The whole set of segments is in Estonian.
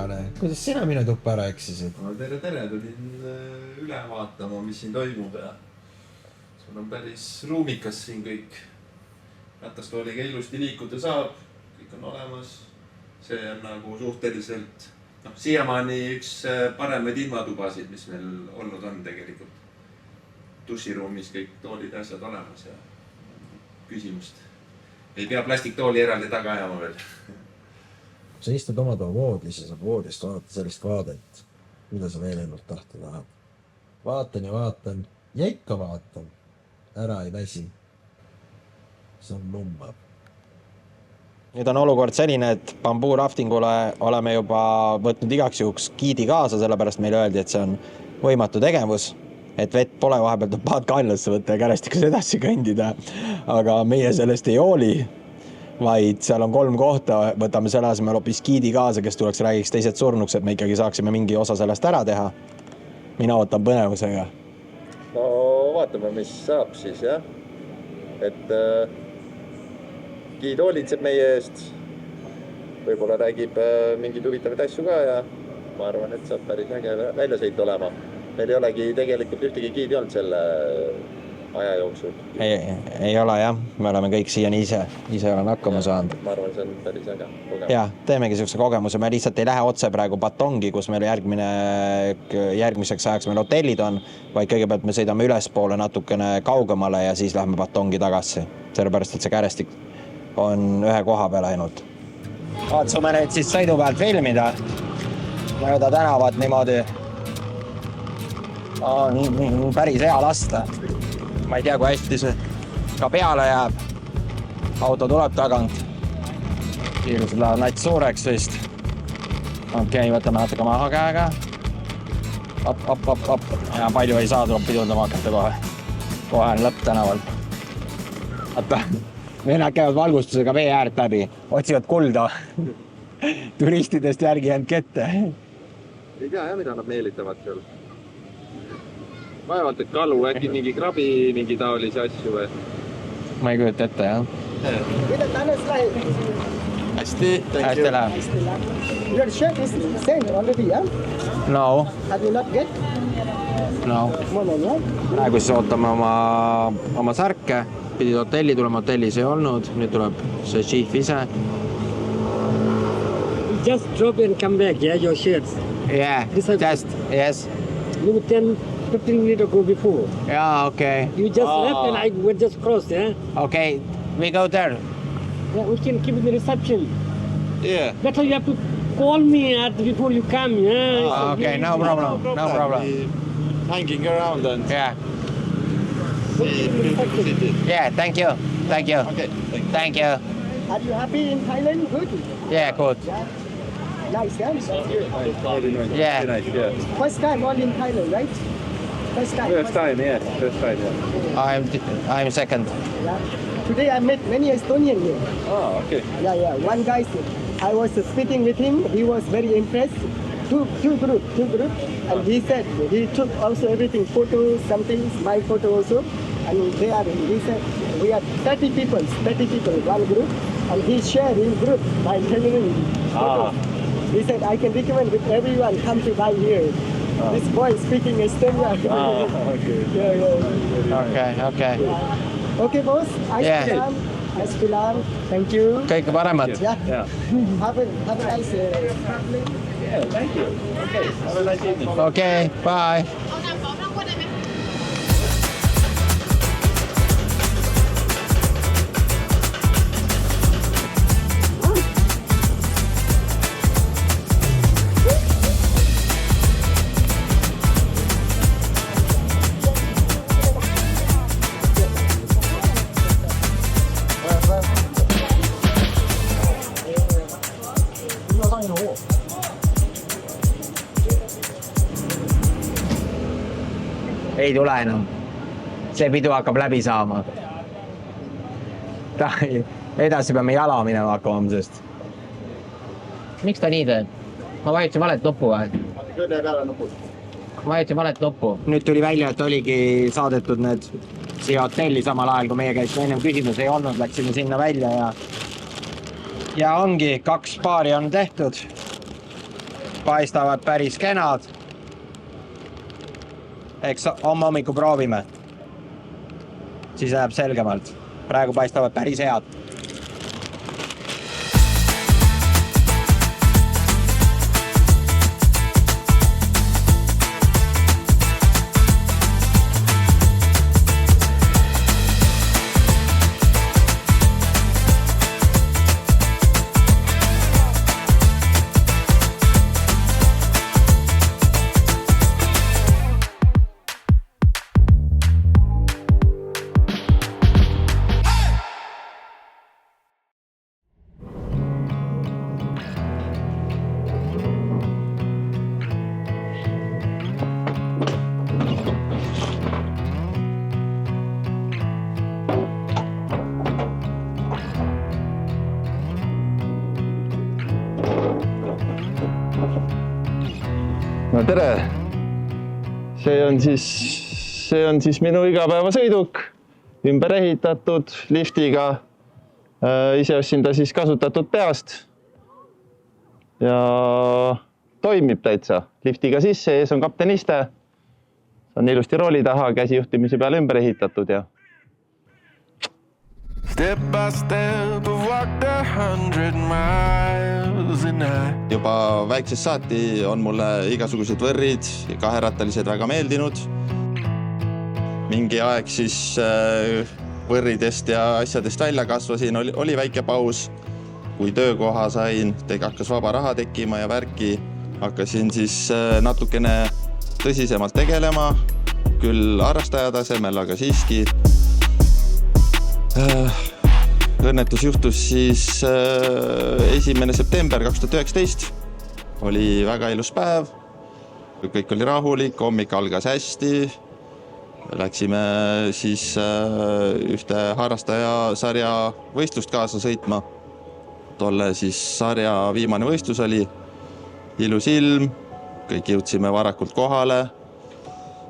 suurepärane. Kuidas sina minu tuppa ära eksisid? Tere, tulin üle vaatama, mis siin toimub ja sul on päris ruumikas siin kõik. Ratastooliga ilusti liikuda saab, kõik on olemas. See on nagu suhteliselt siiamaani üks paremaid ilmatubasid, mis meil olnud on tegelikult. Duširuumis kõik toolid ja asjad olemas ja küsimust. Ei pea plastiktooli eraldi taga ajama veel. Sa istud oma toa voodis ja saab voodist vaadata sellist vaadet, mida sa veel ennult tahta tahad. Vaatan ja ikka vaatan. Ära ei väsi. See on lummab. Nüüd on olukord selline, et bambuu raftingule oleme juba võtnud igaks juhuks giidi kaasa, sellepärast meile öeldi, et see on võimatu tegevus, et vett pole vahepeal tuleb paadka allasse võtta ja kärestikus edasi kõndida, aga meie sellest ei hooli, vaid seal on 3 kohta, võtame selle asemel hoopis giidi kaasa, kes tuleks räägiks teised surnuks, et me ikkagi saaksime mingi osa sellest ära teha. Mina ootan põnevusega. No vaatame, mis saab siis, jah. Et giid hoolitseb meie eest, võib-olla räägib mingid huvitavaid asju ka ja ma arvan, et saab päris äge väljasõit olema. Meil ei olegi tegelikult ühtegi giidi olnud selle aja jooksul. Ei ole jah, me oleme kõik siiani ise olen hakkama saanud. Ma arvan, see on päris äge kogemus. Ja, teemegi sellise kogemuse, me lihtsalt ei lähe otse praegu Batongi, kus meil järgmiseks ajaks meil hotellid on, vaid kõigepealt me sõidame ülespoole natukene kaugemale ja siis lähme Batongi tagasi, sellepärast et see kärestik on ühe koha peal ainult. Katsume nüüd siis sõidu pealt filmida. Mööda tänavat niimoodi on päris hea lasta. Ma ei tea, kui hästi see ka peale jääb. Auto tuleb tagant. Kiirused lähevad nats suureks vist. Okei, võtame natuke maha käega. Op. Ja palju ei saa, tuleb pidurdama hakata kohe. Kohe on lõpp tänaval. Vaata. Venad käivad valgustusega vee äärt läbi, otsivad kulda. Turistidest järgi jäänud kette. Ei tea, mida nad meelitavad seal. Vaevalt, et kalu, äkki mingi krabi, mingi taolisi asju või? Ma ei kujuta ette, jah. Hästi läheb. Your shirt is same already, yeah? No. Have you not get? No. Praegu siis ootame oma särke. Pidid hotelli tulema, hotellis ei olnud. Nüüd tuleb see chief ise. Just drop and come back, yeah, your shirts. Yeah, just, yes. You 10-15 minutes ago before. Yeah, okay. You just left and I went just crossed, yeah? Okay, we go there. Yeah, we can keep the reception. Yeah. Better you have to call me before you come, yeah? Okay, no problem. Hanging around and Yeah. Yeah, thank you. Okay, Thank you. Are you happy in Thailand? Good? Yeah, good. Nice, yeah? Yeah. nice, yeah. First time all in Thailand, right? First time. yeah. I'm second. Yeah. Today I met many Estonians here. Oh, okay. Yeah. One guy, I was speaking with him. He was very impressed. Two groups. And he said he took also everything, photos, something, my photo also. And he said, we are 30 people, one group. And he shared his group by telling him. He said, I can recommend with everyone come to buy here. This boy speaking Estonian. Okay. Yeah. Okay. Okay, boss. Yeah. Aspilan. Thank you. Kõige paremat. Yeah. Have a nice Yeah, thank you. Okay, have a nice evening. Okay, bye. Ei tule enam. See pidu hakkab läbi saama. Edasi peame jala minema hakkama homsest. Miks ta nii teeb? Ma vajutasin valet nuppu või? Ma vajutasin valet nuppu. Nüüd tuli välja, et oligi saadetud need siia hotelli samal ajal, kui meie käisime ennem küsimus ei olnud, läksime sinna välja ja ongi 2 paari on tehtud. paistavad päris kenad. Eks homme hommiku proovime. Siis läheb selgemalt. Praegu paistavad päris head. No tere! See on siis minu igapäevasõiduk, ümber ehitatud liftiga. Ise ostsin ta siis kasutatud peast ja toimib täitsa. Liftiga sisse, ees on kapteniste. See on ilusti rooli taha, käsijuhtimise peale ümber ehitatud ja Step by step I've walked 100 miles a night. Juba väiksest saati on mulle igasugused võrrid ja kaherattalised väga meeldinud. Mingi aeg siis võrridest ja asjadest välja kasvasin, oli väike paus. Kui töökoha sain, hakkas vaba raha tekkima ja värki. Hakkasin siis natukene tõsisemalt tegelema, küll harrastaja tasemel, aga siiski. Õnnetus juhtus siis 1. september 2019. Oli väga ilus päev. Kõik oli rahulik, hommik algas hästi. Läksime siis ühte harrastaja sarja võistlust kaasa sõitma. Tolle siis sarja viimane võistlus oli. Ilus ilm, kõik jõudsime varakult kohale.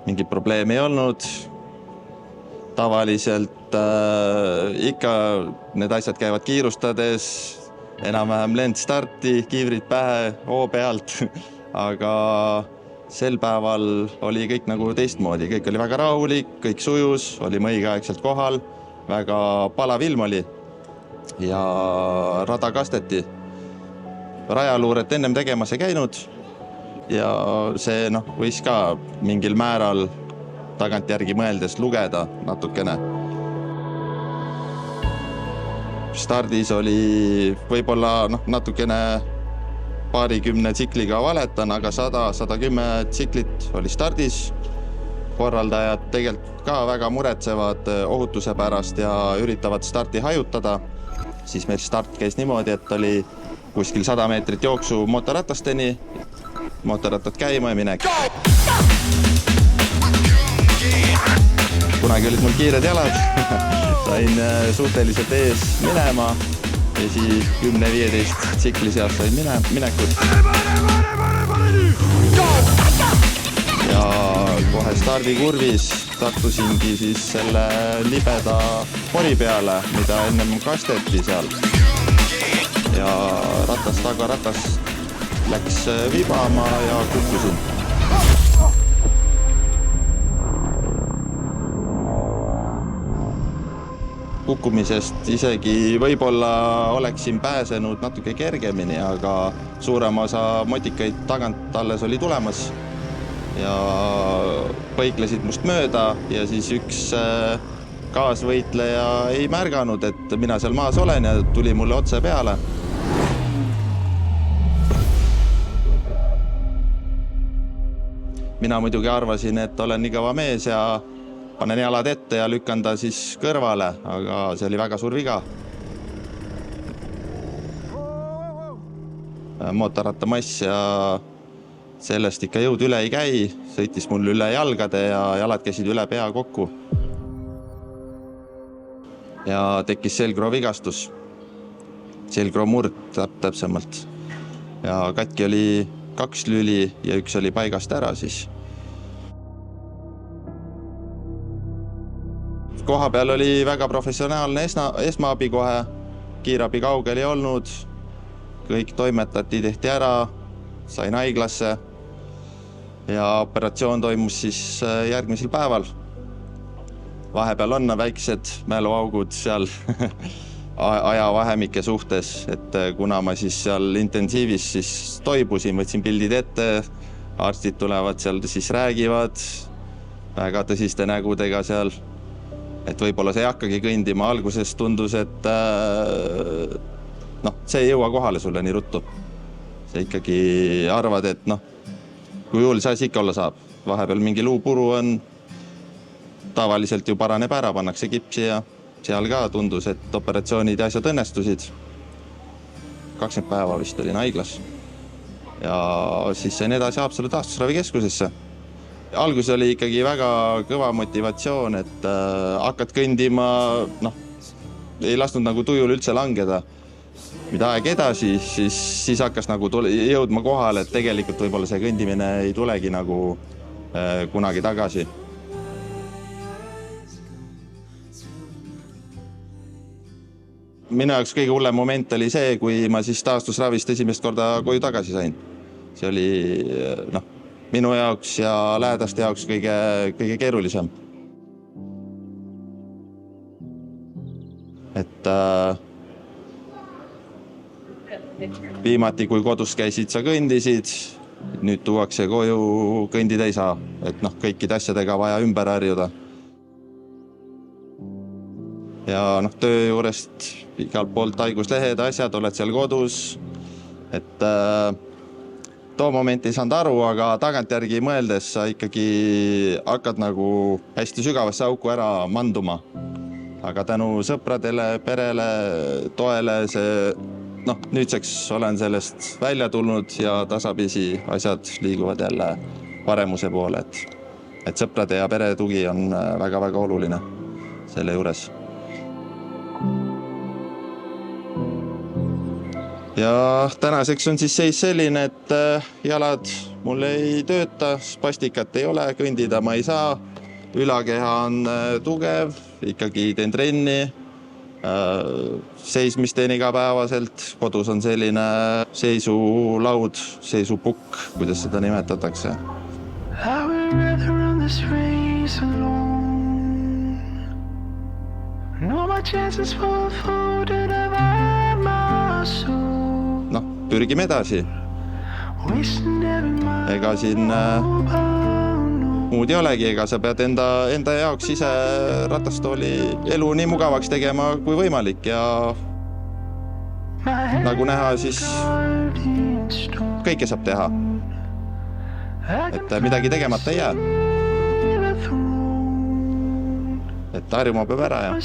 Mingi probleem ei olnud. Tavaliselt ikka need asjad käivad kiirustades, enam-vähem lendstarti, kiivrid pähe, hoo pealt, aga sel päeval oli kõik nagu teistmoodi, kõik oli väga rahulik, kõik sujus, olime õigeaegselt kohal, väga palav ilm oli ja rada kasteti. Rajaluuret ennem tegemas ei käinud ja see võis ka mingil määral tagantjärgi mõeldes lugeda natukene. Stardis oli võib-olla natukene paarikümne tsikliga valetan, aga 100-110 tsiklit oli stardis. Korraldajad tegelikult ka väga muretsevad ohutuse pärast ja üritavad starti hajutada. Siis meil start käis niimoodi, et oli kuskil 100 meetrit jooksu mootorratasteni, mootorrattad käima ja minek. Kunagi olid mul kiired jalad, sain suhteliselt ees minema ja siis 10-15 tsikli seas sain minekut. Ja kohe stardikurvis sattusingi siis selle libeda pori peale, mida ennem kasteti seal. Ja ratas taga ratas läks vibama ja kukkusin. Kukkumisest isegi võib-olla oleksin pääsenud natuke kergemini, aga suurem osa motikaid tagant alles oli tulemas ja põiklesid must mööda ja siis üks kaasvõitleja ei märganud, et mina seal maas olen ja tuli mulle otse peale. Mina muidugi arvasin, et olen nii kõva mees ja panen jalad ette ja lükkan ta siis kõrvale, aga see oli väga suur viga. Mootorrattamass ja sellest ikka jõud üle ei käi, sõitis mul üle jalgade ja jalad käisid üle pea kokku. Ja tekkis selgroo vigastus, selgroo murd täpsemalt. Ja katki oli 2 lüli ja üks oli paigast ära siis. Koha peal oli väga professionaalne esmaabi kohe, kiirabi kaugel ei olnud, kõik toimetati, tehti ära, sain haiglasse ja operatsioon toimus siis järgmisel päeval. Vahepeal on väiksed mäluaugud seal ajavahemike suhtes, et kuna ma siis seal intensiivis siis toibusin, võtsin pildid ette, arstid tulevad seal, siis räägivad väga tõsiste nägudega seal, et võib-olla see ei hakkagi kõndima. Alguses tundus, et see ei jõua kohale sulle nii ruttu. See ikkagi arvad, et kui juhul see asi ikka olla saab. Vahepeal mingi luupuru on, tavaliselt ju paraneb ära, pannakse kipsi ja seal ka tundus, et operatsioonid ja asjad õnnestusid. 20 päeva vist olin haiglas. Ja siis sain edasi Haapsalu taastusravikeskusesse. Alguses oli ikkagi väga kõva motivatsioon, et hakkad kõndima, ei lasknud nagu tujul üldse langeda. Mida aeg edasi, siis hakkas nagu jõudma kohale, et tegelikult võib-olla see kõndimine ei tulegi nagu kunagi tagasi. Minu jaoks kõige hullem moment oli see, kui ma siis taastusravist esimest korda koju tagasi sain. See oli minu jaoks ja lähedaste jaoks kõige keerulisem. Et viimati, kui kodus käisid, sa kõndisid, nüüd tuuakse koju, kõndida ei saa. Et kõikide asjadega vaja ümber harjuda. Ja töö juurest igalt poolt haiguslehed, asjad, oled seal kodus. Et too moment ei saanud aru, aga tagantjärgi mõeldes sa ikkagi hakkad nagu hästi sügavasse auku ära manduma. Aga tänu sõpradele, perele, toele see, nüüdseks olen sellest välja tulnud ja tasapisi asjad liiguvad jälle paremuse poole. Et sõprade ja pere tugi on väga-väga oluline selle juures. Ja tänaseks on siis seis selline, et jalad mul ei tööta, spastikat ei ole, kõndida ma ei saa, ülakeha on tugev, ikkagi teen trenni, seismist teen igapäevaselt, kodus on selline seisulaud, seisupukk, kuidas seda nimetatakse. I will rather run this race alone. No my chances fall folded of my soul. Pürgime edasi. Ega siin muud ei olegi, ega sa pead enda jaoks ise ratastooli elu nii mugavaks tegema kui võimalik ja nagu näha, siis kõike saab teha. Et midagi tegemata ei jää. Et harjuma peab ära ja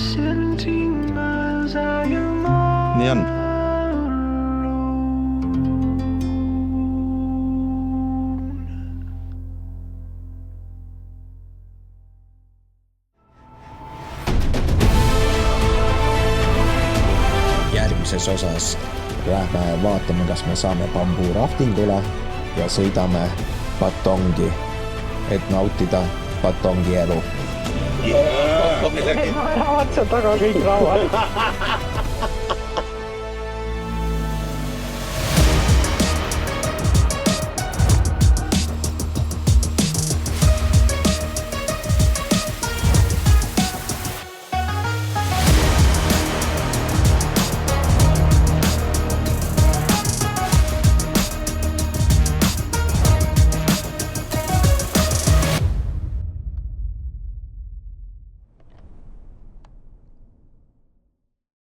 nii on. Järgmises osas lähme vaatame, kas me saame bambuuraftingule ja sõidame Patongi, et nautida Patongi elu. Ma ära otsa taga kõik rauad.